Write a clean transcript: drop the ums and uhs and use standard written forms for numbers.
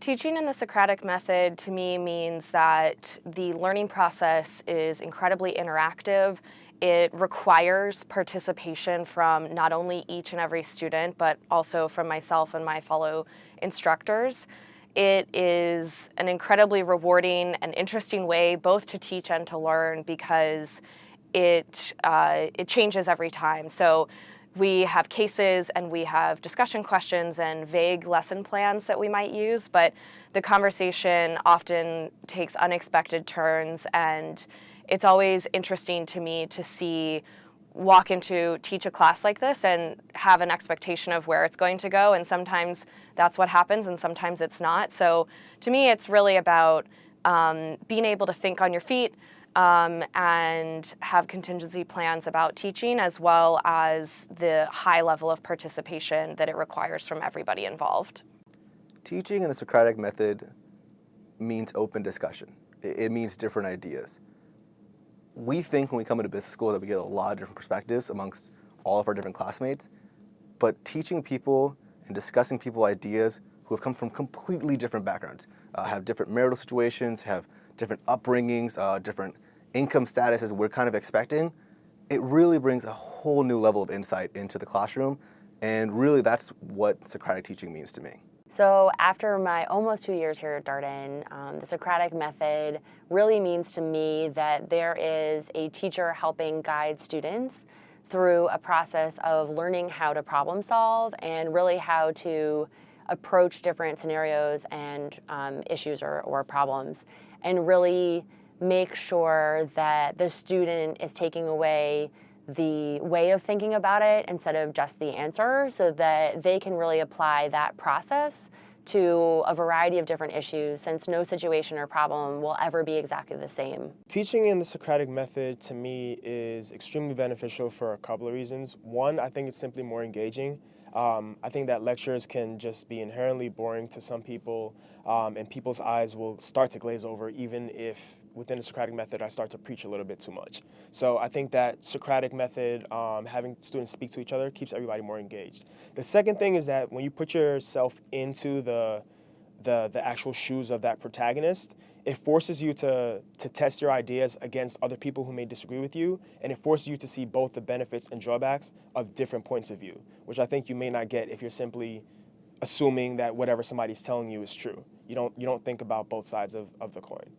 Teaching in the Socratic Method to me means that the learning process is incredibly interactive. It requires participation from not only each and every student, but also from myself and my fellow instructors. It is an incredibly rewarding and interesting way both to teach and to learn because it changes every time. So we have cases and we have discussion questions and vague lesson plans that we might use, but the conversation often takes unexpected turns, and it's always interesting to me to walk into teach a class like this and have an expectation of where it's going to go, and sometimes that's what happens and sometimes it's not. So to me, it's really about being able to think on your feet, and have contingency plans about teaching, as well as the high level of participation that it requires from everybody involved. Teaching in the Socratic Method means open discussion. It means different ideas. We think when we come into business school that we get a lot of different perspectives amongst all of our different classmates, but teaching people and discussing people's ideas who have come from completely different backgrounds, have different marital situations, have different upbringings, different income statuses we're kind of expecting, it really brings a whole new level of insight into the classroom, and really that's what Socratic teaching means to me. So after my almost 2 years here at Darden, the Socratic Method really means to me that there is a teacher helping guide students through a process of learning how to problem solve and really how to approach different scenarios and issues or problems, and really make sure that the student is taking away the way of thinking about it instead of just the answer, so that they can really apply that process to a variety of different issues, since no situation or problem will ever be exactly the same. Teaching in the Socratic Method to me is extremely beneficial for a couple of reasons. One, I think it's simply more engaging. I think that lectures can just be inherently boring to some people, and people's eyes will start to glaze over even if within the Socratic Method I start to preach a little bit too much. So I think that Socratic Method, having students speak to each other, keeps everybody more engaged. The second thing is that when you put yourself into the actual shoes of that protagonist, it forces you to test your ideas against other people who may disagree with you, and it forces you to see both the benefits and drawbacks of different points of view, which I think you may not get if you're simply assuming that whatever somebody's telling you is true. You don't think about both sides of the coin.